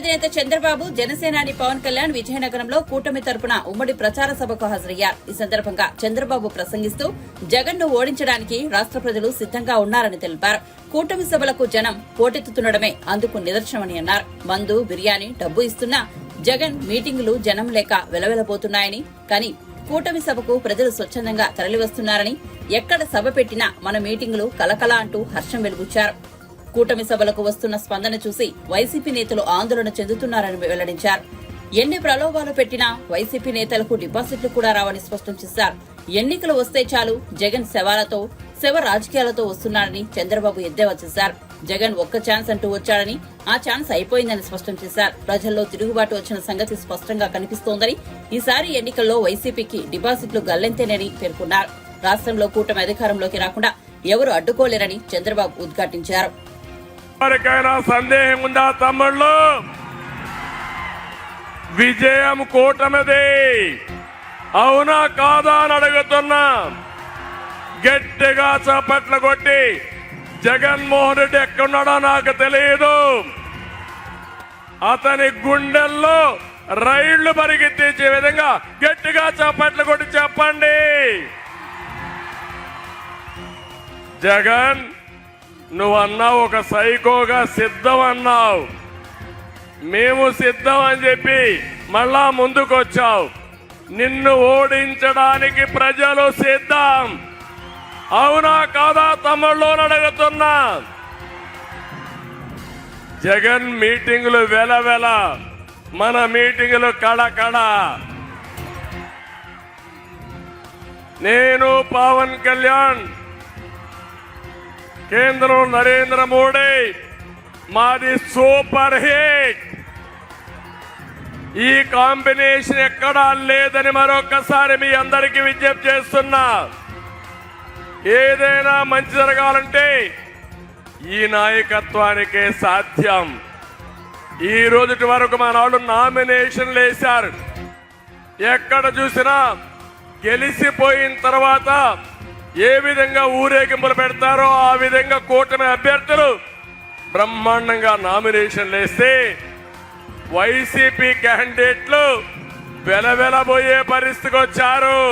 అధినేత చంద్రబాబు, జనసేనాని పవన్ కళ్యాణ్ విజయనగరంలో కూటమి తరపున ఉమ్మడి ప్రచార సభకు హాజరయ్యారు. ఈ సందర్భంగా చంద్రబాబు ప్రసంగిస్తూ జగన్ ను ఓడించడానికి రాష్ట్ర ప్రజలు సిద్దంగా ఉన్నారని తెలిపారు. కూటమి సభలకు జనం పోటెత్తుతుండడమే అందుకు నిదర్శనమని అన్నారు. మందు, బిర్యానీ, డబ్బు ఇస్తున్నా జగన్ మీటింగులు జనం లేక వెలవెలబోతున్నాయని, కానీ కూటమి సభకు ప్రజలు స్వచ్ఛందంగా తరలివస్తున్నారని, ఎక్కడ సభ పెట్టినా మన మీటింగులు కలకల అంటూ హర్షం వెలుగుచ్చారు. కూటమి సభలకు వస్తున్న స్పందన చూసి వైసీపీ నేతలు ఆందోళన చెందుతున్నారని వెల్లడించారు. ఎన్ని ప్రలోభాలు పెట్టినా వైసీపీ నేతలకు డిపాజిట్లు కూడా రావని స్పష్టం చేశారు. ఎన్నికలు వస్తే చాలు జగన్ శవాలతో, శవ రాజకీయాలతో వస్తున్నారని చంద్రబాబు ఎద్దేవా చేశారు. జగన్ ఒక్క ఛాన్స్ అంటూ వచ్చాడని, ఆ ఛాన్స్ అయిపోయిందని స్పష్టం చేశారు. ప్రజల్లో తిరుగుబాటు వచ్చిన సంగతి స్పష్టంగా కనిపిస్తోందని, ఈసారి ఎన్నికల్లో వైసీపీకి డిపాజిట్లు గల్లంతేనని పేర్కొన్నారు. రాష్ట్రంలో కూటమి అధికారంలోకి రాకుండా ఎవరు అడ్డుకోలేరని చంద్రబాబు ఉద్ఘాటించారు. ఎవరికైనా సందేహం ఉందా తమ్ముళ్ళు? విజయం కూటమిది, అవునా కాదా అని అడుగుతున్నా. గట్టిగా చప్పట్లు కొట్టి జగన్మోహన్ రెడ్డి ఎక్కడున్నాడో నాకు తెలియదు. అతని గుండెల్లో రైళ్లు పరిగెత్తించే విధంగా గట్టిగా చప్పట్లు కొట్టి చెప్పండి. జగన్, నువ్వన్నావు ఒక సైకోగా సిద్ధం అన్నావు. మేము సిద్ధం అని చెప్పి మళ్ళా ముందుకొచ్చావు. నిన్ను ఓడించడానికి ప్రజలు సిద్ధం, అవునా కాదా తమ్ముళ్ళు అడుగుతున్నా. జగన్ మీటింగులు వెలవెల, మన మీటింగులు కడకడ. నేను పవన్ కళ్యాణ్, కేంద్రం నరేంద్ర మోడీ, మాది సూపర్ హిట్. ఈ కాంబినేషన్ ఎక్కడా లేదని మరొకసారి మీ అందరికీ విజ్ఞప్తి చేస్తున్నా. ఏదైనా మంచి జరగాలంటే ఈ నాయకత్వానికే సాధ్యం. ఈ రోజుటి వరకు మా నాడు నామినేషన్లు వేశారు. ఎక్కడ చూసినా గెలిచిపోయిన తర్వాత ఏ విధంగా ఊరేగింపులు పెడతారో ఆ విధంగా కూటమి అభ్యర్థులు బ్రహ్మాండంగా నామినేషన్లు వేస్తే వైసీపీ క్యాండిడేట్లు వెలవెలబోయే పరిస్థితికి వచ్చారు.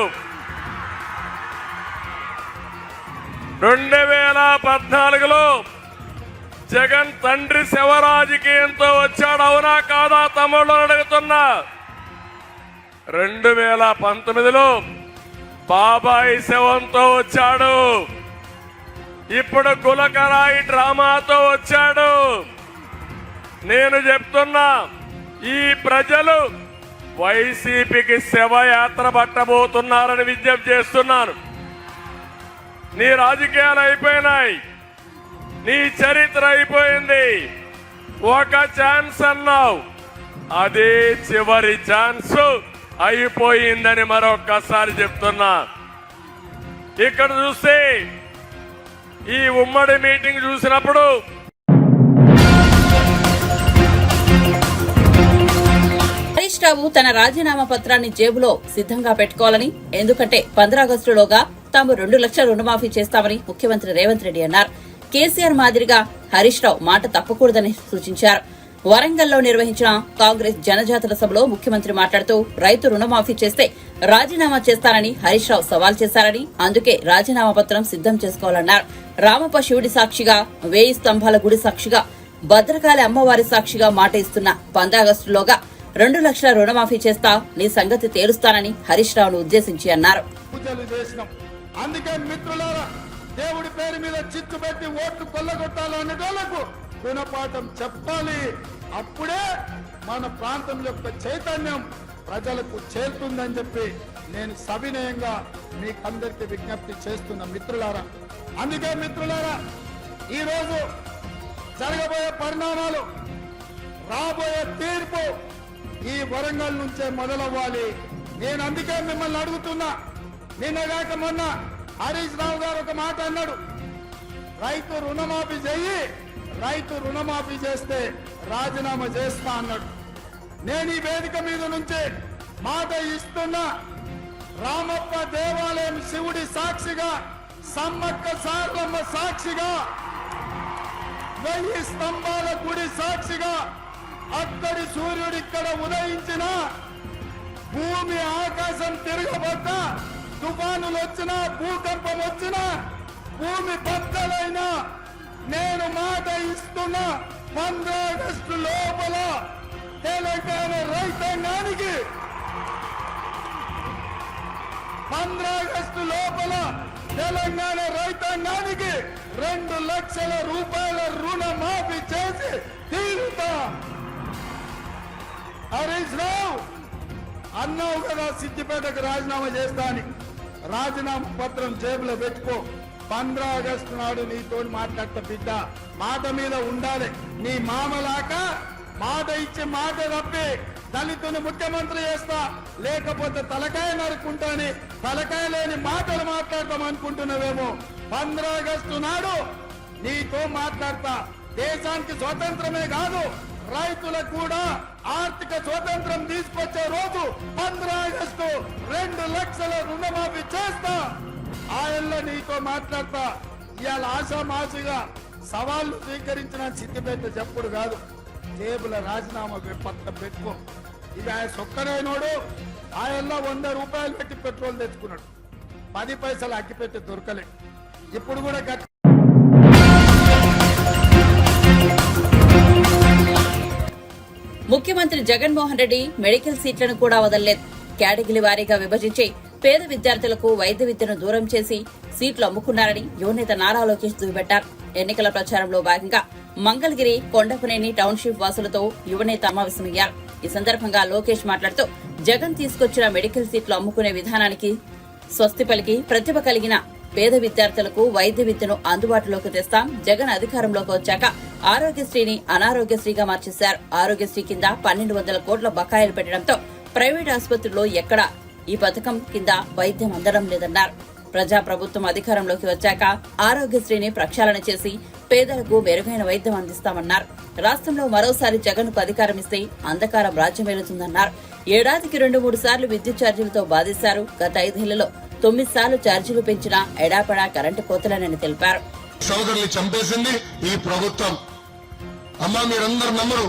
2014లో జగన్ తండ్రి శవ రాజకీయంతో వచ్చాడు, అవునా కాదా తమ్ముళ్ళు అడుగుతున్నా. 2019లో బాబాయి శవంతో వచ్చాడు. ఇప్పుడు గులకరాయి డ్రామాతో వచ్చాడు. నేను చెప్తున్నా, ఈ ప్రజలు వైసీపీకి శవయాత్ర పట్టబోతున్నారని విజ్ఞప్తి చేస్తున్నాను. నీ రాజకీయాలు అయిపోయినాయి, నీ చరిత్ర అయిపోయింది. ఒక ఛాన్స్ అన్నావు, అదే చివరి ఛాన్స్ అయిపోయిందని మరొక్కసారి చెప్తున్నా. ఇక్కడ చూస్తే ఈ ఉమ్మడి మీటింగ్ చూసినప్పుడు హరీష్ రావు తన రాజీనామా పత్రాన్ని జేబులో సిద్ధంగా పెట్టుకోవాలని, ఎందుకంటే 15 ఆగస్టులోగా తాము 2 లక్షల రుణమాఫీ చేస్తామని ముఖ్యమంత్రి రేవంత్ రెడ్డి అన్నారు. కేసీఆర్ మాదిరిగా హరీష్ రావు మాట తప్పకూడదని సూచించారు. వరంగల్లో నిర్వహించిన కాంగ్రెస్ జనజాతర సభలో ముఖ్యమంత్రి మాట్లాడుతూ రైతు రుణమాఫీ చేస్తే రాజీనామా చేస్తానని హరీష్ రావు సవాల్ చేశారని, అందుకే రాజీనామా పత్రం సిద్ధం చేసుకోవాలన్నారు. రామప్ప శివుడి సాక్షిగా, 1000 స్తంభాల గుడి సాక్షిగా, భద్రకాళి అమ్మవారి సాక్షిగా మాట ఇస్తున్న 15 ఆగస్టులోగా 2 లక్షల రుణమాఫీ చేస్తా, నీ సంగతి తేలుస్తానని హరీష్ రావును ఉద్దేశించి అన్నారు. అందుకే మిత్రులారా, దేవుడి పేరు మీద చిత్తు పెట్టి ఓట్లు కొల్లగొట్టాలనే వాళ్ళకు గుణపాఠం చెప్పాలి. అప్పుడే మన ప్రాంతం యొక్క చైతన్యం ప్రజలకు చేరుతుందని చెప్పి నేను సవినయంగా మీకందరికీ విజ్ఞప్తి చేస్తున్న మిత్రులారా. అందుకే మిత్రులారా, ఈరోజు జరగబోయే పరిణామాలు, రాబోయే తీర్పు ఈ వరంగల్ నుంచే మొదలవ్వాలి. నేను అందుకే మిమ్మల్ని అడుగుతున్నా. నిన్నగాక మొన్న హరీష్ రావు గారు ఒక మాట అన్నాడు, రైతు రుణమాఫీ చెయ్యి, రైతు రుణమాఫీ చేస్తే రాజీనామా చేస్తా అన్నాడు. నేను ఈ వేదిక మీద నుంచి మాట ఇస్తున్నా. రామప్ప దేవాలయం శివుడి సాక్షిగా, సమ్మక్క సారలమ్మ సాక్షిగా, 1000 స్తంభాల గుడి సాక్షిగా అక్కడి సూర్యుడు ఇక్కడ ఉదయించిన, భూమి ఆకాశం తిరగబడ్డ, తుఫానులు వచ్చినా, భూకంపం వచ్చినా, భూమి బద్దలైనా, నేను మాట ఇస్తున్నా 15 ఆగస్టు లోపల తెలంగాణ రైతాంగానికి 15 ఆగస్టు లోపల తెలంగాణ రైతాంగానికి 2 లక్షల రూపాయల రుణమాఫీ చేసి తీరుతా. హరీష్ రావు అన్నావు కదా సిద్దిపేటకు రాజీనామా చేస్తా అని. రాజీనామా పత్రం జేబులో పెట్టుకో. 15 ఆగస్టు నాడు నీతో మాట్లాడతా బిడ్డ. మాట మీద ఉండాలి. నీ మామలాక మాట ఇచ్చి మాట తప్పి దళితుని ముఖ్యమంత్రి చేస్తా, లేకపోతే తలకాయ నరుకుంటాని తలకాయ లేని మాటలు మాట్లాడతాం అనుకుంటున్నావేమో. 15 ఆగస్టు నాడు నీతో మాట్లాడతా. దేశానికి స్వతంత్రమే కాదు, రైతులకు కూడా ఆర్థిక స్వతంత్రం తీసుకొచ్చే రోజు 15 ఆగస్టు 2 లక్షల రుణమాఫీ చేస్తా. ఆయనలో నీతో మాట్లాడతా. ఇవాళ ఆశామాషిగా సవాళ్లు స్వీకరించిన సిద్దిపేట చెప్పుడు కాదు, జేబుల రాజీనామా పత్రం పెట్టుకో. ఇక ఆయన సొక్కరైనోడు ఆయనలో 100 రూపాయలు పెట్టి పెట్రోల్ తెచ్చుకున్నాడు, 10 పైసలు అగ్గిపెట్టి దొరకలే. ఇప్పుడు కూడా ముఖ్యమంత్రి జగన్మోహన్ రెడ్డి మెడికల్ సీట్లను కూడా వదలలేదు. కేటగిరీ వారీగా విభజించి పేద విద్యార్థులకు వైద్య విద్యను దూరం చేసి సీట్లు అమ్ముకున్నారని యువనేత నారా లోకేష్ దుయ్యబట్టారు. ఎన్నికల ప్రచారంలో భాగంగా మంగళగిరి, కొండపనేని టౌన్షిప్ వాసులతో యువనేత సమావేశమయ్యారు. ఈ సందర్భంగా లోకేష్ మాట్లాడుతూ జగన్ తీసుకొచ్చిన మెడికల్ సీట్లు అమ్ముకునే విధానానికి స్వస్తి పలికి ప్రతిభ కలిగిన పేద విద్యార్థులకు వైద్య విద్యను అందుబాటులోకి తెస్తాం. జగన్ అధికారంలోకి వచ్చాక ఆరోగ్యశ్రీని అనారోగ్యశ్రీగా మార్చేశారు. ఆరోగ్యశ్రీ కింద 1200 కోట్ల బకాయిలు పెట్టడంతో ప్రైవేట్ ఆసుపత్రుల్లో ఎక్కడా ఈ పథకం కింద వైద్యం అందడం లేదన్నారు. ప్రజాప్రభుత్వం అధికారంలోకి వచ్చాక ఆరోగ్యశ్రీని ప్రక్షాళన చేసి పేదలకు మెరుగైన వైద్యం అందిస్తామన్నారు. రాష్ట్రంలో మరోసారి జగన్ కు అధికారం ఇస్తే అంధకారం రాజ్యమేలుతుందన్నారు. ఏడాదికి 2-3 సార్లు విద్యుత్ ఛార్జీలతో బాధిస్తారు. గత 5 ఏళ్లలో 9 సార్లు ఛార్జీలు పెంచినా ఎడాపడా కరెంటు కోతలేనని తెలిపారు. సోదరులు చంపేసింది ఈ ప్రభుత్వం. అమ్మా మీరందరూ నమ్మరు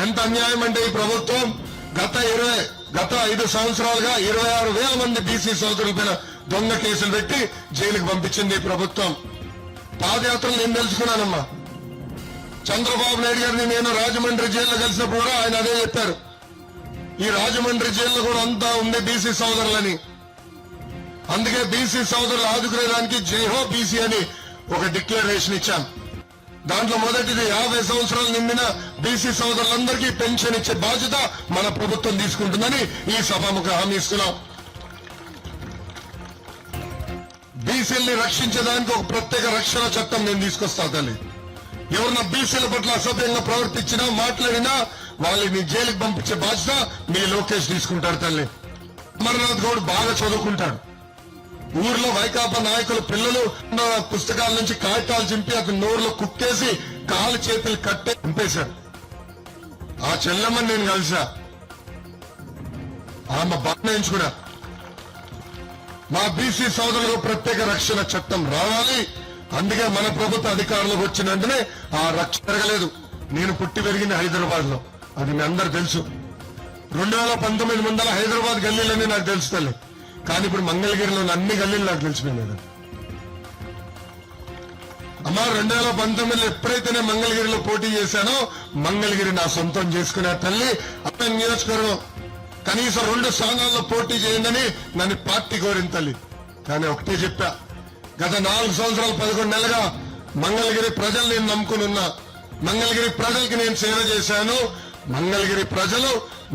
ఎంత అన్యాయం అంటే ఈ ప్రభుత్వం గత 5 సంవత్సరాలుగా 26,000 మంది బీసీ సోదరుల పైన దొంగ కేసులు పెట్టి జైలుకు పంపించింది ఈ ప్రభుత్వం. పాదయాత్రలు నేను తెలుసుకున్నానమ్మా. చంద్రబాబు నాయుడు గారిని నేను రాజమండ్రి జైల్లో కలిసినప్పుడు కూడా ఆయన అదే చెప్పారు, ఈ రాజమండ్రి జైల్లో కూడా అంతా ఉంది బీసీ సోదరులని. అందుకే బీసీ సోదరులు ఆదుకునేదానికి జైహో బీసీ అని ఒక డిక్లరేషన్ ఇచ్చాం. దాంట్లో మొదటిది 50 సంవత్సరాలు నిండిన బీసీ సోదరులందరికీ పెన్షన్ ఇచ్చే బాధ్యత మన ప్రభుత్వం తీసుకుంటుందని ఈ సభాముఖ హామీ ఇస్తున్నాం. బీసీల్ని రక్షించడానికి ఒక ప్రత్యేక రక్షణ చట్టం నేను తీసుకొస్తా తల్లి. ఎవరన్నా బీసీల పట్ల అసభ్యంగా ప్రవర్తించినా మాట్లాడినా వాళ్ళని జైలుకి పంపించే బాధ్యత మీ లోకేష్ తీసుకుంటారు తల్లి. అమర్నాథ్ గౌడ్ బాగా చదువుకుంటాడు. ఊర్లో వైకాపా నాయకుల పిల్లలు పుస్తకాల నుంచి కాగితాలు చింపి అతని నోరులో కుక్కేసి కాలు చేతులు కట్టే చంపేశాడు. ఆ చెల్లెమ్మని నేను కలిసా, ఆమె బాగా కూడా. మా బీసీ సోదరులకు ప్రత్యేక రక్షణ చట్టం రావాలి. అందుకే మన ప్రభుత్వ అధికారంలోకి వచ్చిన వెంటనే ఆ రక్షణ జరగలేదు. నేను పుట్టి పెరిగింది హైదరాబాద్ లో, అది మీ అందరు తెలుసు. 2019 ముందర హైదరాబాద్ గల్లీలన్నీ నాకు తెలుసు తల్లి. కానీ ఇప్పుడు మంగళగిరిలో అన్ని గల్లీలు నాకు తెలిసిపోయినాయి. అమ్మా 2019లో ఎప్పుడైతే నేను మంగళగిరిలో పోటీ చేశానో మంగళగిరి నా సొంతం చేసుకునే తల్లి. అక్కడ నియోజకవర్గం కనీసం 2 స్థానాల్లో పోటీ చేయండి నన్ను పార్టీ కోరిన తల్లి. కానీ ఒకటే చెప్పా, గత 4 సంవత్సరాలు 11 నెలలుగా మంగళగిరి ప్రజలు నేను నమ్ముకుని ఉన్నా. మంగళగిరి ప్రజలకి నేను సేవ చేశాను. మంగళగిరి ప్రజలు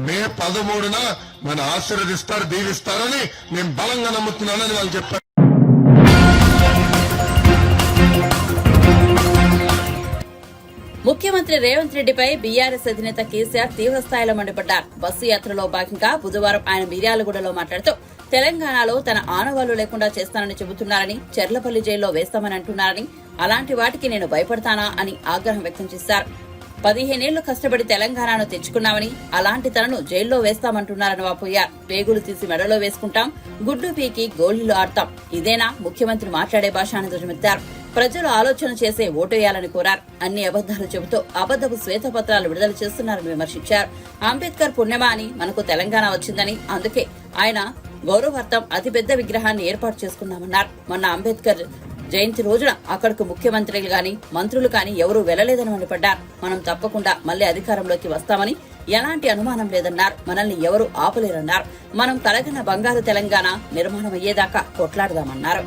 మే 13న నన్ను ఆశీర్వదిస్తారు, దీవిస్తారని నేను బలంగా నమ్ముతున్నానని వాళ్ళు చెప్పారు. ముఖ్యమంత్రి రేవంత్ రెడ్డిపై బీఆర్ఎస్ అధినేత కేసీఆర్ తీవ్రస్థాయిలో మండిపడ్డారు. బస్సు యాత్రలో భాగంగా బుధవారం ఆయన మిర్యాలగూడలో మాట్లాడుతూ తెలంగాణలో తన ఆనవాళ్లు లేకుండా చేస్తానని చెబుతున్నారని, చెర్లపల్లి జైల్లో వేస్తామని అంటున్నారని, అలాంటి వాటికి నేను భయపడతానా అని ఆగ్రహం వ్యక్తం చేశారు. 15 ఏళ్లు కష్టపడి తెలంగాణను తెచ్చుకున్నామని, అలాంటి తనను జైల్లో వేస్తామంటున్నారని వాపోయారు. పేగులు తీసి మెడలో వేసుకుంటాం, గుడ్డు పీకి గోళ్లు ఆడతాం, ఇదేనా ముఖ్యమంత్రి మాట్లాడే భాష అని ధ్వజమెత్తారు. ప్రజలు ఆలోచన చేసే ఓటేయాలని కోరారు. అన్ని అబద్దాలు చెబుతూ అబద్దపు శ్వేతపత్రాలు విడుదల చేస్తున్నారని విమర్శించారు. అంబేద్కర్ పుణ్యమా అని మనకు తెలంగాణ వచ్చిందని, అందుకే ఆయన గౌరవార్థం అతిపెద్ద విగ్రహాన్ని ఏర్పాటు చేసుకున్నామన్నారు. మొన్న అంబేద్కర్ జయంతి రోజున అక్కడకు ముఖ్యమంత్రులు గాని మంత్రులు కాని ఎవరూ వెళ్లలేదని మండిపడ్డారు. మనం తప్పకుండా మళ్లీ అధికారంలోకి వస్తామని ఎలాంటి అనుమానం లేదన్నారు. మనల్ని ఎవరూ ఆపలేరన్నారు. మనం కలగన బంగారు తెలంగాణ నిర్మాణం అయ్యేదాకా కొట్లాడదామన్నారు.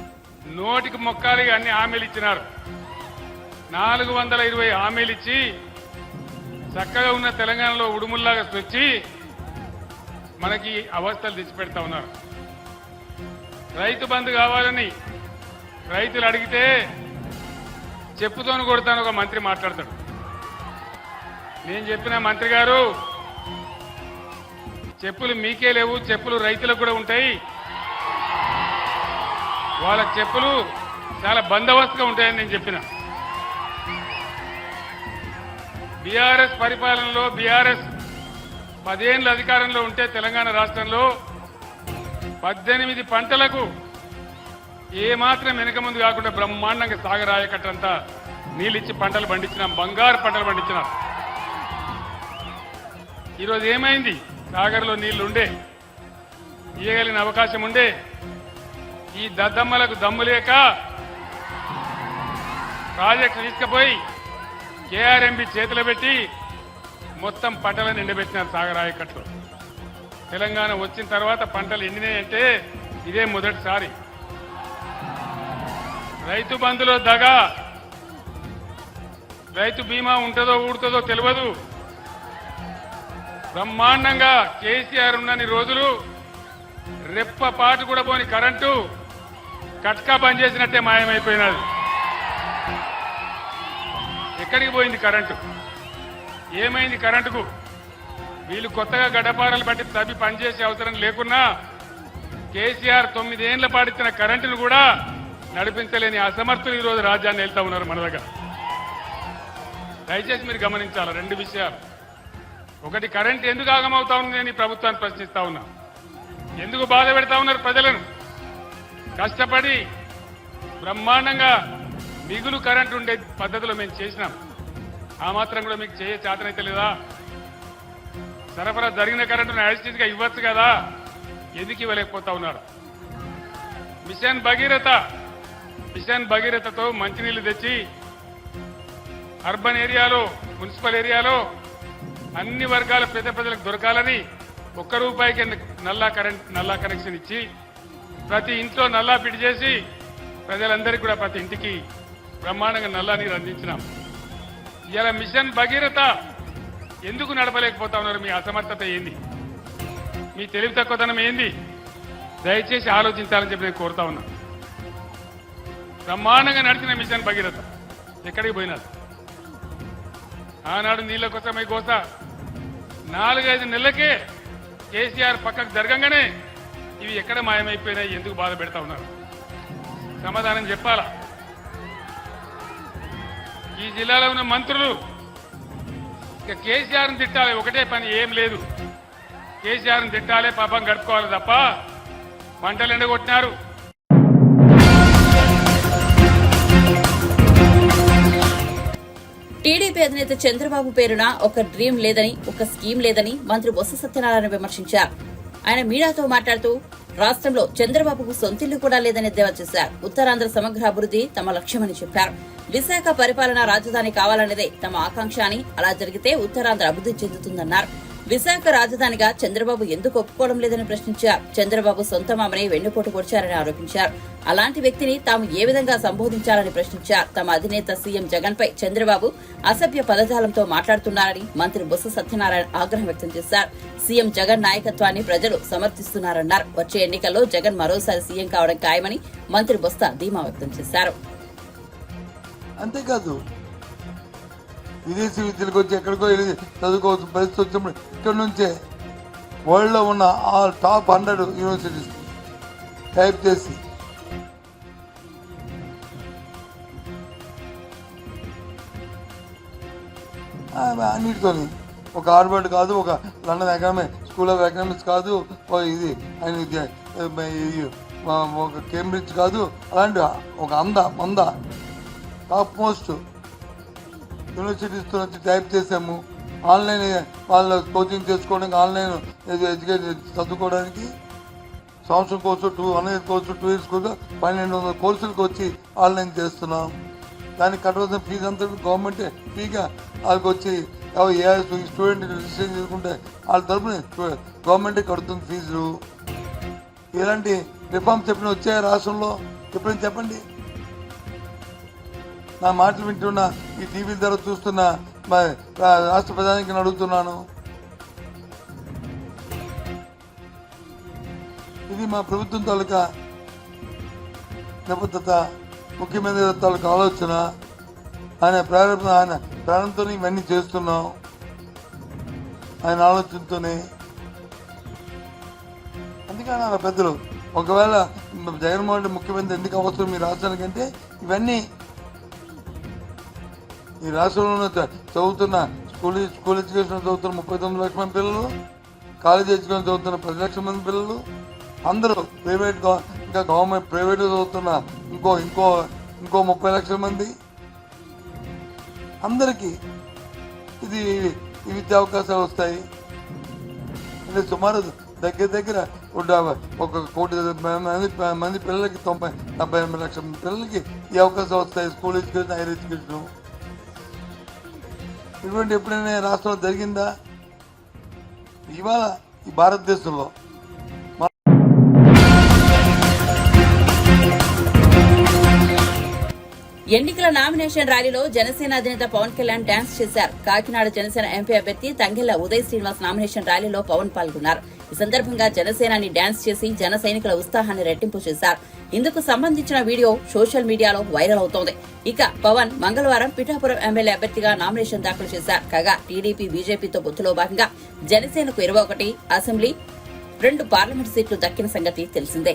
నోటికి మొక్కాలి అన్ని హామీలు ఇచ్చినారు. 420 హామీలు ఇచ్చి చక్కగా ఉన్న తెలంగాణలో ఉడుముల్లాగా వచ్చి మనకి అవస్థలు తెచ్చిపెడతా ఉన్నారు. రైతు బంధు కావాలని రైతులు అడిగితే చెప్పుతోను కొడతాను ఒక మంత్రి మాట్లాడతాడు. నేను చెప్పిన మంత్రి గారు, చెప్పులు మీకే లేవు, చెప్పులు రైతులకు కూడా ఉంటాయి. వాళ్ళ చెప్పులు చాలా బందోబస్తుగా ఉంటాయని నేను చెప్పిన. బీఆర్ఎస్ పరిపాలనలో బీఆర్ఎస్ 10 ఏళ్ల అధికారంలో ఉంటే తెలంగాణ రాష్ట్రంలో 18 పంటలకు ఏమాత్రం వెనక ముందు కాకుండా బ్రహ్మాండంగా సాగరాయకట్టంతా నీళ్ళిచ్చి పంటలు పండించినాం, బంగారు పంటలు పండించినాం. ఈరోజు ఏమైంది? సాగర్లో నీళ్లు ఉండే, ఇయ్యగలిగిన అవకాశం ఉండే, ఈ దద్దమ్మలకు దమ్ము లేక ప్రాజెక్టు తీసుకుపోయి కేఆర్ఎంబి చేతిలో పెట్టి మొత్తం పంటలను ఎండబెట్టినారు సాగరాయకట్లు. తెలంగాణ వచ్చిన తర్వాత పంటలు ఎండినాయంటే ఇదే మొదటిసారి. రైతు బంధులో దగా, రైతు బీమా ఉంటుందో ఊడుతుందో తెలియదు. బ్రహ్మాండంగా కేసీఆర్ ఉన్నన్ని రోజులు రెప్ప పాటు కూడా పోని కరెంటు కట్కా బంద్ చేసినట్టే మాయమైపోయినది. ఎక్కడికి పోయింది కరెంటు? ఏమైంది కరెంటుకు? వీళ్ళు కొత్తగా గడ్డపారలు బట్టి తవ్వి పనిచేసే అవసరం లేకున్నా కేసీఆర్ 9 ఏళ్ల పాటిచ్చిన కరెంటును కూడా నడిపించలేని అసమర్థులు ఈరోజు రాజ్యాన్ని వెళ్తా ఉన్నారు మన దగ్గర. దయచేసి మీరు గమనించాలి 2 విషయాలు. ఒకటి, కరెంటు ఎందుకు ఆగమవుతా ఉంది అని ప్రభుత్వాన్ని ప్రశ్నిస్తా ఉన్నా. ఎందుకు బాధ పెడతా ఉన్నారు ప్రజలను? కష్టపడి బ్రహ్మాండంగా మిగులు కరెంటు ఉండే పద్ధతిలో మేము చేసినాం. ఆ మాత్రం కూడా మీకు చేతనైతే లేదా? సరఫరా జరిగిన కరెంటును యాజిటీస్గా ఇవ్వచ్చు కదా, ఎందుకు ఇవ్వలేకపోతా ఉన్నారు? మిషన్ భగీరథతో మంచినీళ్లు తెచ్చి అర్బన్ ఏరియాలో, మున్సిపల్ ఏరియాలో అన్ని వర్గాల పేద ప్రజలకు దొరకాలని ₹1 నల్లా కనెక్షన్ ఇచ్చి ప్రతి ఇంట్లో నల్లా ఫిట్ చేసి ప్రజలందరికీ కూడా ప్రతి ఇంటికి బ్రహ్మాండంగా నల్లా నీరు అందించినాం. ఇలా మిషన్ భగీరథ ఎందుకు నడపలేకపోతా ఉన్నారు? మీ అసమర్థత ఏంది? మీ తెలివి తక్కువతనం ఏంది? దయచేసి ఆలోచించాలని చెప్పి నేను కోరుతా ఉన్నా. బ్రహ్మాండంగా నడిచిన మిషన్ భగీరథ ఎక్కడికి పోయినారు? ఆనాడు నీళ్ల కోసమై కోస 4-5 నెలలకే కేసీఆర్ పక్కకు జరగంగానే ఇవి ఎక్కడ మాయమైపోయినాయి? ఎందుకు బాధ పెడతా ఉన్నారు? సమాధానం చెప్పాలా? ఈ జిల్లాలో ఉన్న మంత్రులు ఇక కేసీఆర్ని తిట్టాలి, ఒకటే పని, ఏం లేదు. కేసీఆర్ని తిట్టాలి, పాపం గడుపుకోవాలి తప్ప పంటలు ఎండగొట్టినారు. టీడీపీ అధినేత చంద్రబాబు పేరున ఒక డ్రీమ్ లేదని, ఒక స్కీమ్ లేదని మంత్రి బొత్స సత్యనారాయణ విమర్శించారు. ఆయన మీడియాతో మాట్లాడుతూ రాష్ట్రంలో చంద్రబాబుకు సొంతిల్లు కూడా లేదని ఎద్దేవా చేశారు. ఉత్తరాంధ్ర సమగ్ర అభివృద్ధి తమ లక్ష్యమని చెప్పారు. విశాఖ పరిపాలనా రాజధాని కావాలన్నదే తమ ఆకాంక్ష అని, అలా జరిగితే ఉత్తరాంధ్ర అభివృద్ధి చెందుతుందన్నారు. విశాఖ రాజధానిగా చంద్రబాబు ఎందుకు ఒప్పుకోవడం లేదని ప్రశ్నించారు. చంద్రబాబు సొంత మామని వెన్నుపోటు పొడిచారని ఆరోపించారు. అలాంటి వ్యక్తిని తాము ఏ విధంగా సంబోధించాలని ప్రశ్నించారు. తమ అధినేత సీఎం జగన్ పై చంద్రబాబు అసభ్య పదజాలంతో మాట్లాడుతున్నారని మంత్రి బొత్స సత్యనారాయణ ఆగ్రహం వ్యక్తం చేశారు. సీఎం జగన్ నాయకత్వాన్ని ప్రజలు సమర్థిస్తున్నారన్నారు. వచ్చే ఎన్నికల్లో జగన్ మరోసారి సీఎం కావడం ఖాయమని మంత్రి బొత్స ధీమా వ్యక్తం చేశారు. అంతేకాదు, విదేశీ విద్యలకు వచ్చి ఎక్కడికో వెళ్ళి చదువుకోవచ్చు పరిస్థితి వచ్చినప్పుడు ఇక్కడ నుంచే వరల్డ్లో ఉన్న ఆల్ టాప్ 100 యూనివర్సిటీస్ టైప్ చేసి అన్నిటితోని ఒక హార్వర్డ్ కాదు, ఒక లండన్ స్కూల్ ఆఫ్ ఎకనామిక్స్ కాదు, ఇది ఒక కేంబ్రిడ్జ్ కాదు, అలాంటి ఒక 100 టాప్ మోస్ట్ యూనివర్సిటీస్ నుంచి టైప్ చేసాము. ఆన్లైన్ వాళ్ళ కోచింగ్ చేసుకోవడానికి, ఆన్లైన్ ఎడ్యుకేషన్ చదువుకోవడానికి సంవత్సరం కోర్సు 200 కోర్సు 2 ఇయర్స్ కోర్సు 1200 కోర్సులకు వచ్చి ఆన్లైన్ చేస్తున్నాం. దానికి కట్టవలసిన ఫీజు అంతా గవర్నమెంట్ ఫ్రీగా వాళ్ళకి వచ్చి ఏ స్టూడెంట్ రిజిస్ట్రేషన్ చేసుకుంటే వాళ్ళ తరఫున గవర్నమెంటే కడుతుంది ఫీజులు. ఇలాంటి రిఫార్మ్స్ ఎప్పుడైనా వచ్చాయా రాష్ట్రంలో? ఎప్పుడైనా చెప్పండి. నా మాటలు వింటున్నా, ఈ టీవీ ద్వారా చూస్తున్న రాష్ట్ర ప్రధానికి అడుగుతున్నాను. ఇది మా ప్రభుత్వం తాలూకా నిబద్ధత, ముఖ్యమంత్రి తాలూకా ఆలోచన, ఆయన ప్రారంభంతో ఇవన్నీ చేస్తున్నాం. ఆయన ఆలోచనతోనే. అందుకని అలా పెద్దలు ఒకవేళ జగన్మోహన్ రెడ్డి ముఖ్యమంత్రి ఎందుకు అవసరం మీ రాష్ట్రానికంటే ఇవన్నీ ఈ రాష్ట్రంలో చదువుతున్న స్కూల్ ఎడ్యుకేషన్ చదువుతున్న 39 లక్షల మంది పిల్లలు, కాలేజ్ ఎడ్యుకేషన్ చదువుతున్న 10 లక్షల మంది పిల్లలు, అందరూ ప్రైవేట్ ఇంకా గవర్నమెంట్ ప్రైవేట్ చదువుతున్న ఇంకో 30 లక్షల మంది, అందరికీ ఇది ఈ విద్యా అవకాశాలు వస్తాయి. అంటే సుమారు దగ్గర 1 కోటి మంది పిల్లలకి 70 లక్షల పిల్లలకి ఈ అవకాశాలు వస్తాయి. School education, higher education. ఇటువంటి ఎప్పుడైనా రాష్ట్రంలో జరిగిందా? ఇవాళ ఈ భారతదేశంలో ఎన్నికల నామినేషన్ ర్యాలీలో జనసేన అధినేత పవన్ కళ్యాణ్ డాన్స్ చేశారు. కాకినాడ జనసేన ఎంపీ అభ్యర్థి తంగెళ్ల ఉదయ్ శ్రీనివాస్ నామినేషన్ ర్యాలీలో పవన్ పాల్గొన్నారు. ఈ సందర్భంగా జనసేనాని డాన్స్ చేసి జన సైనికుల ఉత్సాహాన్ని రెట్టింపు చేశారు. ఇందుకు సంబంధించిన వీడియో సోషల్ మీడియాలో వైరల్ అవుతోంది. ఇక పవన్ మంగళవారం పిఠాపురం ఎమ్మెల్యే అభ్యర్థిగా నామినేషన్ దాఖలు చేశారు. కాగా టీడీపీ బీజేపీతో పొత్తులో భాగంగా జనసేనకు 21 అసెంబ్లీ, 2 పార్లమెంట్ సీట్లు దక్కిన సంగతి తెలిసిందే.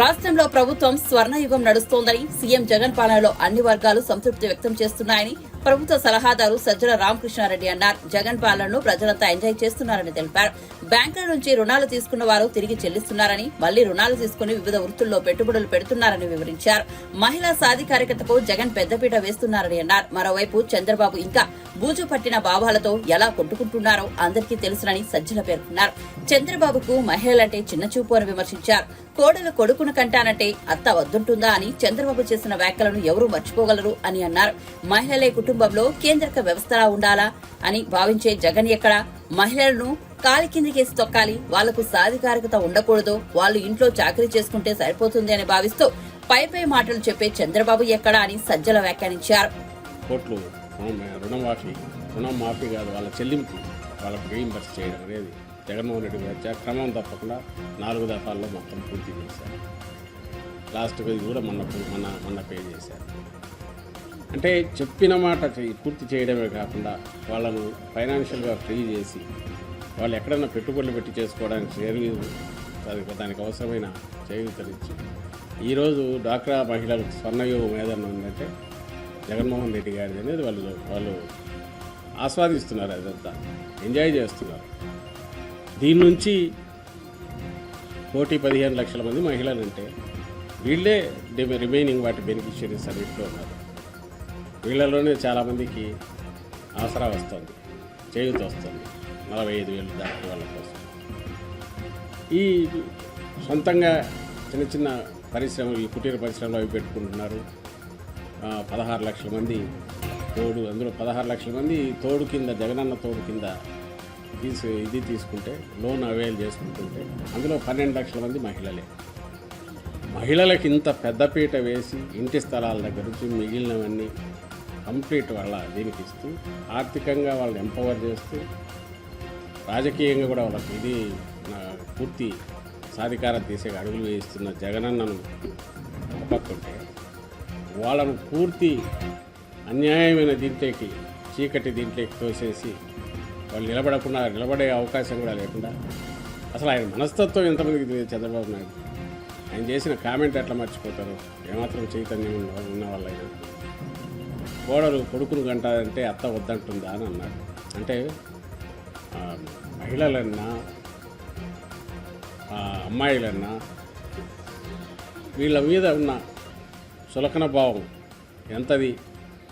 రాష్ట్రంలో ప్రభుత్వం స్వర్ణయుగం నడుస్తోందని, సీఎం జగన్ పాలనలో అన్ని వర్గాలు సంతృప్తి వ్యక్తం చేస్తున్నాయని ప్రభుత్వ సలహాదారు సజ్జల రామకృష్ణారెడ్డి అన్నారు. జగన్ పాలనను ప్రజలంతా ఎంజాయ్ చేస్తున్నారని తెలిపారు. బ్యాంకుల నుంచి రుణాలు తీసుకున్న వారు తిరిగి చెల్లిస్తున్నారని, మళ్లీ రుణాలు తీసుకుని వివిధ వృత్తుల్లో పెట్టుబడులు పెడుతున్నారని వివరించారు. మహిళా సాధికారికతకు జగన్ పెద్దపీట వేస్తున్నారని అన్నారు. మరోవైపు చంద్రబాబు ఇంకా బూజు పట్టిన భావాలతో ఎలా కొట్టుకుంటున్నారో అందరికీ తెలుసునని సజ్జల పేర్కొన్నారు. చంద్రబాబుకు మహిళలంటే చిన్నచూపు అని విమర్శించారు. కోడలు కొడుకును కంటానంటే అత్త వద్దుంటుందా అని చంద్రబాబు చేసిన వ్యాఖ్యలను ఎవరూ మర్చిపోగలరు అని అన్నారు. మహిళలే కుటుంబంలో కేంద్రక వ్యవస్థలా ఉండాలా అని భావించే జగన్ ఎక్కడ మహిళలను కాలి కిందికేసి తొక్కాలి, వాళ్లకు సాధికారికత ఉండకూడదు, వాళ్ళు ఇంట్లో చాకరీ చేసుకుంటే సరిపోతుంది అని భావిస్తూ పై మాటలు చెప్పే చంద్రబాబు ఎక్కడా అని సజ్జల వ్యాఖ్యానించారు. కోట్లు రుణం మాఫీ కాదు, వాళ్ళ చెల్లింపు వాళ్ళకి రీయింబర్స్ చేయడం అనేది జగన్మోహన్ రెడ్డి వచ్చా క్రమం తప్పకుండా 4 దఫాల్లో మొత్తం పూర్తి చేశారు. లాస్ట్గా ఇది కూడా మొన్న పే చేశారు. అంటే చెప్పిన మాట పూర్తి చేయడమే కాకుండా వాళ్ళను ఫైనాన్షియల్గా ఫ్రీ చేసి వాళ్ళు ఎక్కడైనా పెట్టుబడులు పెట్టి చేసుకోవడానికి దానికి అవసరమైన చేయూతనిచ్చి ఈరోజు డ్వాక్రా మహిళలకు స్వర్ణయోగం ఏదన్నా ఉందంటే జగన్మోహన్ రెడ్డి గారిది అనేది వాళ్ళు ఆస్వాదిస్తున్నారు, అదంతా ఎంజాయ్ చేస్తున్నారు. దీని నుంచి 1,15,00,000 మంది మహిళలంటే వీళ్ళే రిమైనింగ్ వాటి బెనిఫిషియరీస్ అన్నింటిలో ఉన్నారు. వీళ్ళలోనే చాలామందికి ఆసరా వస్తుంది, చేయూత వస్తుంది, 45,000 దాటి వాళ్ళ కోసం. ఈ సొంతంగా చిన్న పరిశ్రమలు, ఈ కుటీర పరిశ్రమలు అవి పెట్టుకుంటున్నారు. 16 లక్షల మంది తోడు, అందులో 16 లక్షల మంది తోడు కింద, జగనన్న తోడు కింద ఇది తీసుకుంటే, లోన్ అవైల్ చేసుకుంటుంటే అందులో 12 లక్షల మంది మహిళలే. మహిళలకు ఇంత పెద్దపీట వేసి ఇంటి స్థలాల దగ్గర నుంచి మిగిలినవన్నీ కంప్లీట్ వాళ్ళ దీనికి ఇస్తూ, ఆర్థికంగా వాళ్ళని ఎంపవర్ చేస్తూ, రాజకీయంగా కూడా వాళ్ళకి ఇది పూర్తి సాధికారత తీసే అడుగులు వేయిస్తున్న జగనన్నను ఒక పక్క ఉంటే వాళ్ళను పూర్తి అన్యాయమైన దీంట్లోకి చీకటి దీంట్లోకి తోసేసి వాళ్ళు నిలబడే అవకాశం కూడా లేకుండా అసలు ఆయన మనస్తత్వం ఎంతమందికి తెలియదు చంద్రబాబు నాయుడు. ఆయన చేసిన కామెంట్ ఎట్లా మర్చిపోతారు? ఏమాత్రం చైతన్యం ఉన్న వాళ్ళైనా కోడలు కొడుకును గంటారంటే అత్త వద్దంటుందా అని అన్నారు. అంటే మహిళలన్నా అమ్మాయిలన్నా వీళ్ళ మీద ఉన్న చులకన భావం ఎంతది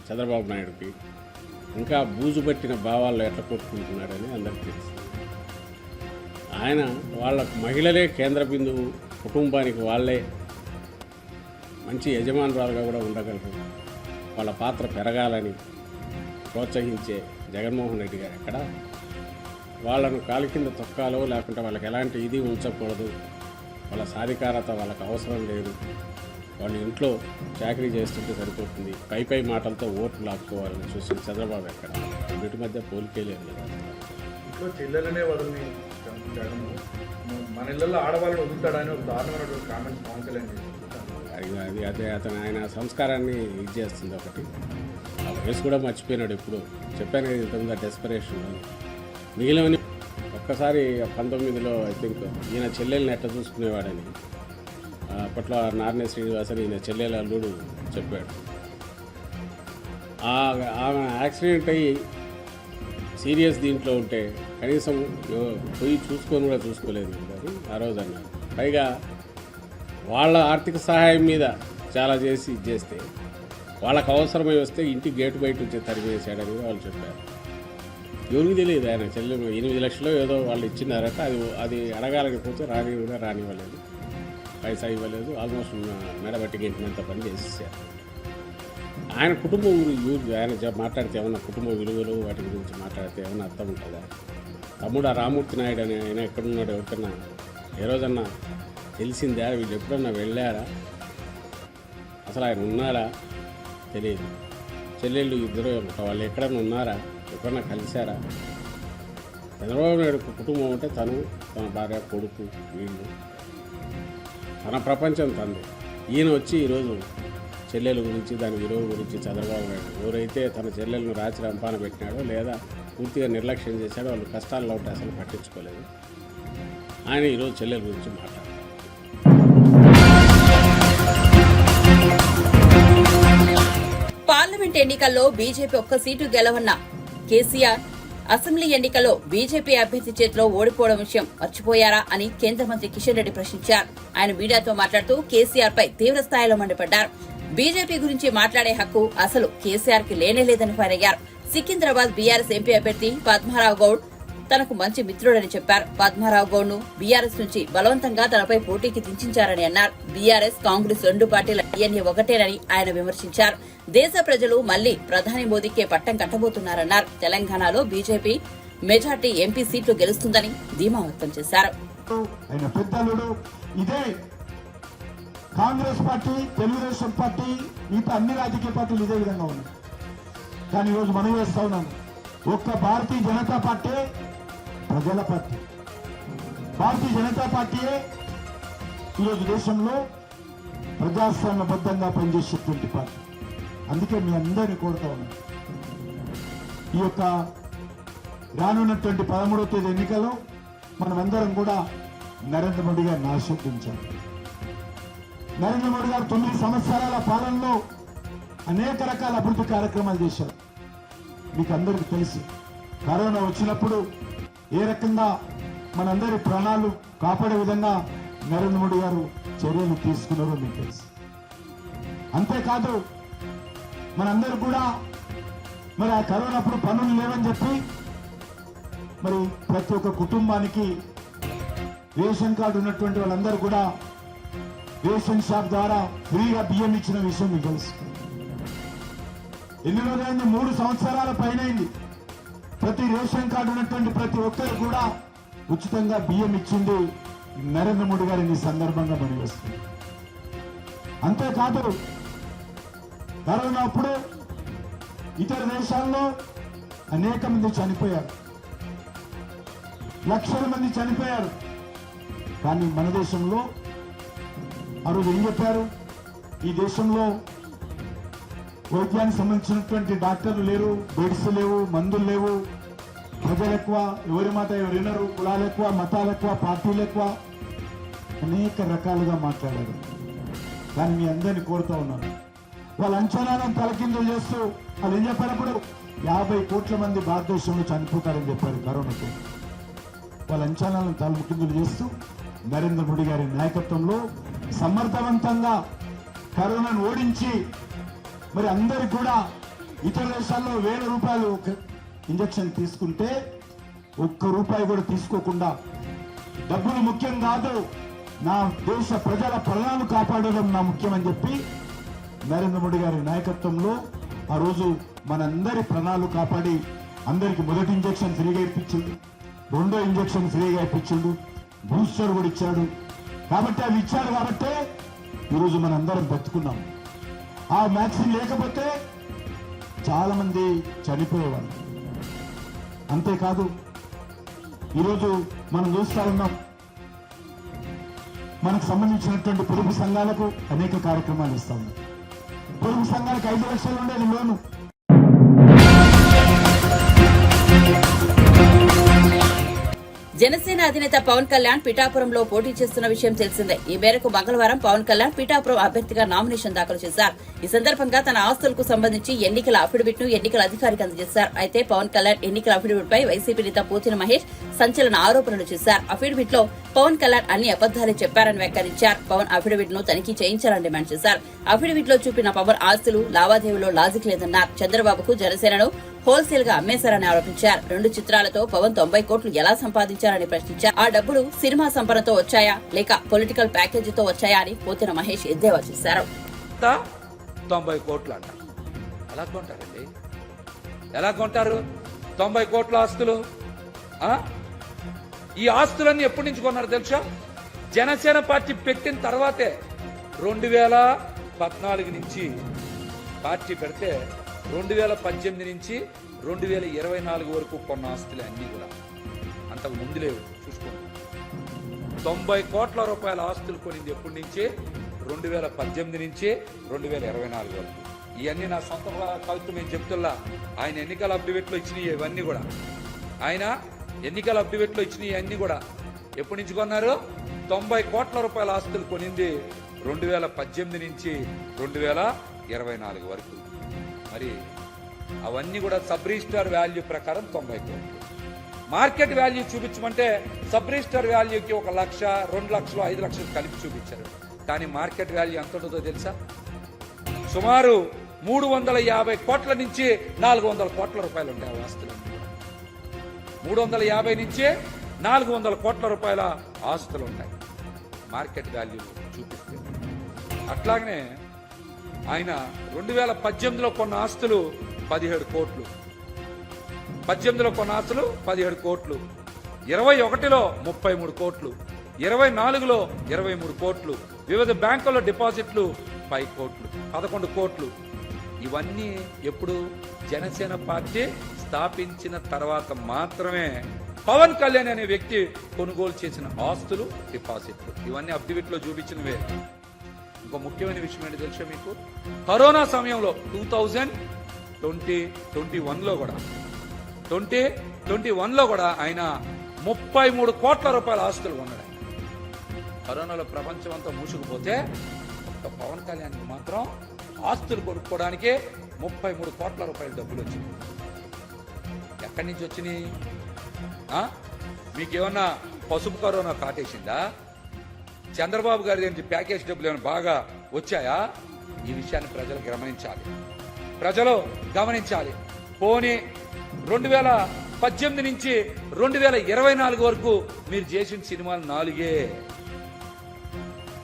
చంద్రబాబు నాయుడుకి. ఇంకా బూజు పట్టిన భావాల్లో ఎట్లా కొట్టుకుంటున్నాడని అందరికీ తెలుసు. ఆయన వాళ్ళ మహిళలే కేంద్ర బిందువు, కుటుంబానికి వాళ్ళే మంచి యజమానురాలుగా కూడా ఉండగలరు. వాళ్ళ పాత్ర పెరగాలని ప్రోత్సహించే జగన్మోహన్ రెడ్డి గారు ఎక్కడ వాళ్ళను కాలి కింద తొక్కాలో లేకుంటే వాళ్ళకి ఎలాంటి ఇది ఉంచకూడదు, వాళ్ళ సాధికారత వాళ్ళకి అవసరం లేదు, వాళ్ళు ఇంట్లో చాకరీ చేస్తుంటే సరిపోతుంది, పై మాటలతో ఓట్లు లాక్కోవాలని చూసిన చంద్రబాబు ఎక్కడ. వీటి మధ్య పోలికే లేదు కదా. ఇంట్లో చెల్లెలనే వదిలిని జగన్ మన ఇళ్ళల్లో ఆడవాళ్ళని వదులుతాడని ఒక దారుణమైనటువంటి కామెంట్స్ పవన్ కళ్యాణ్ చేస్తున్నారు. అది అదే అతను ఆయన సంస్కారాన్ని ఇది చేస్తుంది ఒకటి. ఆ వయసు కూడా మర్చిపోయినాడు. ఎప్పుడు చెప్పాను కదా ఇంతకుముందు డెస్పరేషన్ మిగిలినవని. ఒక్కసారి 19లో ఐ థింక్ ఈయన చెల్లెల్ని ఎట్లా చూసుకునేవాడని అప్పట్లో నార్నే శ్రీనివాసని ఈయన చెల్లెల అల్లుడు చెప్పాడు. ఆమె యాక్సిడెంట్ అయ్యి సీరియస్ దీంట్లో ఉంటే కనీసం పోయి చూసుకొని కూడా చూసుకోలేదు అని ఆ రోజు అన్నారు. పైగా వాళ్ళ ఆర్థిక సహాయం మీద చాలా చేస్తే వాళ్ళకు అవసరమై వస్తే ఇంటి గేటు బయట వచ్చి తరిమేసాడని వాళ్ళు చెప్పారు. ఎవరికి తెలియదు. ఆయన చెల్లెలు 8 లక్షలు ఏదో వాళ్ళు ఇచ్చినారట. అది అడగాలకపోతే రానివ్వలేదు, పైసా ఇవ్వలేదు. ఆల్మోస్ట్ మెడబట్టి గెంటినంత పని చేసేసారు. ఆయన కుటుంబం గురించి ఆయన మాట్లాడితే ఏమన్నా కుటుంబ విలువలు వాటి గురించి మాట్లాడితే ఏమన్నా అర్థం ఉంటుందా? తమ్ముడు రామూర్తి నాయుడు అని ఆయన ఎక్కడున్నాడు? ఎవరికన్నా ఏ రోజన్నా తెలిసిందా? వీళ్ళు ఎప్పుడన్నా వెళ్ళారా? అసలు ఆయన ఉన్నారా? తెలియదు. చెల్లెళ్ళు ఇద్దరు వాళ్ళు ఎక్కడన్నా ఉన్నారా? ఎప్పుడన్నా కలిశారా? చంద్రబాబు నాయుడు కుటుంబం అంటే తను, తన భార్య, కొడుకు, వీళ్ళు తన ప్రపంచం తంది. ఈయన వచ్చి ఈరోజు చెల్లెల గురించి దాని విలువ గురించి చంద్రబాబు నాయుడు ఎవరైతే తన చెల్లెలను రాచి రంపాన పెట్టినాడో లేదా పూర్తిగా నిర్లక్ష్యం చేశాడో వాళ్ళు కష్టాల్లో ఉంటే అసలు పట్టించుకోలేదు. ఆయన ఈరోజు చెల్లెల గురించి మాట్లాడారు. పార్లమెంట్ ఎన్నికల్లో బీజేపీ ఒక్క సీటు గెలవన్న కేసీఆర్ అసెంబ్లీ ఎన్నికల్లో బీజేపీ అభ్యర్థి చేతిలో ఓడిపోవడం విషయం మర్చిపోయారా అని కేంద్ర మంత్రి కిషన్ రెడ్డి ప్రశ్నించారు. ఆయన మీడియాతో మాట్లాడుతూ కేసీఆర్ పై తీవ్ర స్థాయిలో మండిపడ్డారు. బీజేపీ గురించి మాట్లాడే హక్కు అసలు కేసీఆర్ కి లేనేలేదని ఫైర్ అయ్యారు. సికింద్రాబాద్ బీఆర్ఎస్ ఎంపీ అభ్యర్థి పద్మారావు గౌడ్ తనకు మంచి మిత్రుడని చెప్పారు. పద్మారావు గౌడ్ ను బీఆర్ఎస్ నుంచి బలవంతంగా తనపై పోటీకి దించారని అన్నారు. బీఆర్ఎస్ కాంగ్రెస్ 2 పార్టీల డిఎన్ఏ ఒకటేనని ఆయన విమర్శించారు. దేశ ప్రజలు మళ్లీ ప్రధాని మోదీకే పట్టం కట్టబోతున్నారన్నారు. తెలంగాణలో బీజేపీ మెజార్టీ ఎంపీ సీట్లు గెలుస్తుందని ధీమా వ్యక్తం చేశారు. కాంగ్రెస్ పార్టీ, తెలుగుదేశం పార్టీ, మిగతా అన్ని రాజకీయ పార్టీలు ఇదే విధంగా ఉన్నాయి. కానీ ఈరోజు మనం చేస్తా ఉన్నాం, ఒక్క భారతీయ జనతా పార్టీ ప్రజల పార్టీ. భారతీయ జనతా పార్టీయే ఈరోజు దేశంలో ప్రజాస్వామ్యబద్ధంగా పనిచేసేటువంటి పార్టీ. అందుకే మీ అందరినీ కోరుతా ఉన్నాం, ఈ యొక్క రానున్నటువంటి 13వ తేదీ ఎన్నికల్లో మనమందరం కూడా నరేంద్ర మోడీ గారిని ఆశీర్వదించాలి. నరేంద్ర మోడీ గారు 9 సంవత్సరాల పాలనలో అనేక రకాల అభివృద్ధి కార్యక్రమాలు చేశారు. మీకు అందరికీ తెలుసు, కరోనా వచ్చినప్పుడు ఏ రకంగా మనందరి ప్రాణాలు కాపాడే విధంగా నరేంద్ర మోడీ గారు చర్యలు తీసుకున్నారో మీకు తెలుసు. అంతేకాదు మనందరూ కూడా మరి ఆ కరోనా అప్పుడు పనులు లేవని చెప్పి మరి ప్రతి ఒక్క కుటుంబానికి రేషన్ కార్డు ఉన్నటువంటి వాళ్ళందరూ కూడా రేషన్ షాప్ ద్వారా ఫ్రీగా బియ్యం ఇచ్చిన విషయం మీకు తెలుసు. ఎన్ని రోజులైంది? 3 సంవత్సరాల పైనైంది. ప్రతి రేషన్ కార్డు ఉన్నటువంటి ప్రతి ఒక్కరు కూడా ఉచితంగా బియ్యం ఇచ్చింది నరేంద్ర మోడీ గారిని సందర్భంగా పనిచేస్తుంది. అంతేకాదు కరోనా అప్పుడు ఇతర దేశాల్లో అనేక మంది చనిపోయారు, లక్షల మంది చనిపోయారు. కానీ మన దేశంలో ఆ రోజు ఏం చెప్పారు? ఈ దేశంలో వైద్యానికి సంబంధించినటువంటి డాక్టర్లు లేరు, బెడ్స్ లేవు, మందులు లేవు, ప్రజలు ఎక్కువ, ఎవరి మాట ఎవరు వినరు, కులాలు ఎక్కువ, మతాలు ఎక్కువ, పార్టీలు ఎక్కువ, అనేక రకాలుగా మాట్లాడారు. కానీ మీ అందరినీ కోరుతా ఉన్నాను, వాళ్ళ అంచనాలను తలకిందులు చేస్తూ వాళ్ళు ఏం చెప్పారప్పుడు 50 కోట్ల మంది భారతదేశంలో చనిపోతారని చెప్పారు కరోనాతో. వాళ్ళ అంచనాలను తలకిందులు చేస్తూ నరేంద్ర మోడీ గారి నాయకత్వంలో సమర్థవంతంగా కరోనాను ఓడించి మరి అందరికి కూడా ఇతర దేశాల్లో 1000 రూపాయలు ఇంజక్షన్ తీసుకుంటే ₹1 కూడా తీసుకోకుండా డబ్బులు ముఖ్యం కాదు, నా దేశ ప్రజల ప్రాణాలు కాపాడడం నా ముఖ్యమని చెప్పి నరేంద్ర మోడీ గారి నాయకత్వంలో ఆ రోజు మనందరి ప్రాణాలు కాపాడి అందరికి మొదటి ఇంజక్షన్ ఫ్రీగా ఇప్పించిండు, రెండో ఇంజక్షన్ ఫ్రీగా ఇప్పించిండు, బూస్టర్ కూడా ఇచ్చాడు. కాబట్టి అవి ఇచ్చాడు కాబట్టే ఈరోజు మనందరం బతుకున్నాం. ఆ వ్యాక్సిన్ లేకపోతే చాలా మంది చనిపోయేవాళ్ళు. అంతేకాదు ఈరోజు మనం చూస్తా ఉన్నాం, మనకు సంబంధించినటువంటి పొదుపు సంఘాలకు అనేక కార్యక్రమాలు ఇస్తా ఉన్నాం. పొదుపు సంఘాలకు 5 లక్షలు ఉండేది లోను. జనసేన అధినేత పవన్ కళ్యాణ్ పిఠాపురంలో పోటీ చేస్తున్న విషయం తెలిసిందే. ఈ మేరకు మంగళవారం పవన్ కళ్యాణ్ పిఠాపురం అభ్యర్థిగా నామినేషన్ దాఖలు చేశారు. ఈ సందర్భంగా తన ఆస్తులకు సంబంధించి ఎన్నికల అఫిడవిట్ ను ఎన్నికల అధికారికి అందజేశారు. అయితే పవన్ కళ్యాణ్ ఎన్నికల అఫిడవిట్ పై వైసీపీ నేత పోతిన మహేష్ సంచలన ఆరోపణలు చేశారు. అఫిడవిట్ లో పవన్ కళ్యాణ్ అన్ని అబద్దాలే చెప్పారని వ్యాఖ్యానించారు. పవన్ అఫిడవిట్ ను తనిఖీ చేయించాలని డిమాండ్ చేశారు. అఫిడవిట్ లో చూపిన పవన్ ఆస్తులు లావాదేవీలో లాజిక్ లేదన్నారు. చంద్రబాబుకు జనసేనను హోల్సేల్ గా అమ్మేశారని ఆరోపించారు. 2 చిత్రాలతో పవన్ 90 కోట్లు ఎలా సంపాదించారని ప్రశ్నించారు. ఆ డబ్బులు సినిమా సంపదతో వచ్చాయా లేక పొలిటికల్ ప్యాకేజీతో వచ్చాయా అని పోతిన మహేష్ ఎద్దేవా చేశారు. 90 కోట్లు అంట. ఎలా కొంటారండి? ఎలా కొంటారు 90 కోట్ల ఆస్తులు? ఈ ఆస్తులన్నీ ఎప్పటి నుంచి కొన్నారు తెలుసా? జనసేన పార్టీ పెట్టిన తర్వాతే 2014 నుంచి పార్టీ పెడితే 2018 నుంచి 2024 వరకు కొన్న ఆస్తులు అన్నీ కూడా అంతకు ముందు లేవు. చూసుకోండి, 90 కోట్ల రూపాయల ఆస్తులు కొనింది ఎప్పటి నుంచి? 2018 నుంచి 2024 వరకు. ఇవన్నీ నా సొంత కవిత్వం నేను చెప్తున్నా. ఆయన ఎన్నికల అఫిడవిట్లో ఇచ్చినవి ఇవన్నీ కూడా, ఆయన ఎన్నికల అఫిడవిట్లో ఇచ్చినవి అన్నీ కూడా ఎప్పటి నుంచి కొన్నారు? 90 కోట్ల రూపాయల ఆస్తులు కొనింది 2018 నుంచి 2024 వరకు. మరి అవన్నీ కూడా సబ్ రిజిస్టర్ వాల్యూ ప్రకారం 90 కోట్లు. మార్కెట్ వాల్యూ చూపించమంటే సబ్ రిజిస్టర్ వాల్యూకి 1 లక్ష, 2 లక్షలు, 5 లక్షలు కలిపి చూపించారు. కానీ మార్కెట్ వాల్యూ ఎంత ఉంటుందో తెలుసా? సుమారు 350 కోట్ల నుంచి 400 కోట్ల రూపాయలు ఉంటాయి ఆ ఆస్తులు. 350 నుంచి 400 కోట్ల రూపాయల ఆస్తులు ఉంటాయి మార్కెట్ వాల్యూ చూపిస్తే. అట్లాగనే ఆయన 2018లో కొన్న ఆస్తులు 17 కోట్లు. 18లో కొన్న ఆస్తులు 17 కోట్లు, 21లో 33 కోట్లు, 24లో 23 కోట్లు, వివిధ బ్యాంకుల్లో డిపాజిట్లు 5 కోట్లు, 11 కోట్లు. ఇవన్నీ ఎప్పుడు? జనసేన పార్టీ స్థాపించిన తర్వాత మాత్రమే పవన్ కళ్యాణ్ అనే వ్యక్తి కొనుగోలు చేసిన ఆస్తులు, డిపాజిట్లు. ఇవన్నీ అఫిడవిట్లో చూపించినవే. ఇంకో ముఖ్యమైన విషయం ఏంటి తెలుసా మీకు? కరోనా సమయంలో 2021లో కూడా 2021లో కూడా ఆయన 33 కోట్ల రూపాయల ఆస్తులు కొన్నాడు. కరోనాలో ప్రపంచం అంతా మూసుకుపోతే ఒక్క పవన్ కళ్యాణ్కి మాత్రం ఆస్తులు కొనుక్కోవడానికి 33 కోట్ల రూపాయల డబ్బులు వచ్చినాయి. ఎక్కడి నుంచి వచ్చినాయి? మీకేమన్నా పసుపు కరోనా కాటేసిందా? చంద్రబాబు గారి ఏంటి ప్యాకేజ్ డబ్బులు ఏమైనా బాగా వచ్చాయా? ఈ విషయాన్ని ప్రజలు గమనించాలి. పోనీ 2018 నుంచి 2024 వరకు మీరు చేసిన సినిమాలు 4.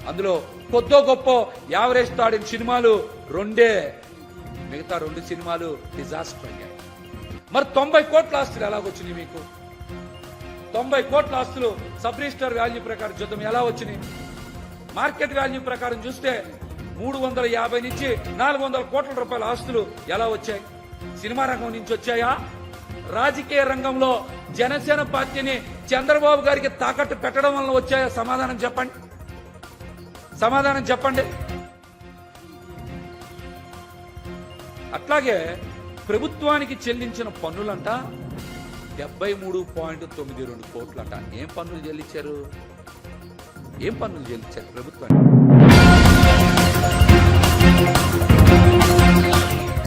అందులో కొద్దో గొప్ప యావరేజ్ తాడిన సినిమాలు 2. మిగతా 2 సినిమాలు డిజాస్టర్ అయ్యాయి. మరి 90 కోట్ల ఆస్తులు ఎలాగొచ్చినాయి మీకు? 90 కోట్ల ఆస్తులు సబ్ రిజిస్టర్ వాల్యూ ప్రకారం చూద్దాం ఎలా వచ్చినాయి. మార్కెట్ వాల్యూ ప్రకారం చూస్తే 350 నుంచి 400 కోట్ల రూపాయల ఆస్తులు ఎలా వచ్చాయి? సినిమా రంగం నుంచి వచ్చాయా? రాజకీయ రంగంలో జనసేన పార్టీని చంద్రబాబు గారికి తాకట్టు పెట్టడం వల్ల వచ్చాయో సమాధానం చెప్పండి. సమాధానం చెప్పండి. అట్లాగే ప్రభుత్వానికి చెల్లించిన పన్నులంట 73.92 కోట్లంట. ఏం పన్నులు చెల్లించారు? ఏం పన్నులు చెల్లించారు ప్రభుత్వానికి?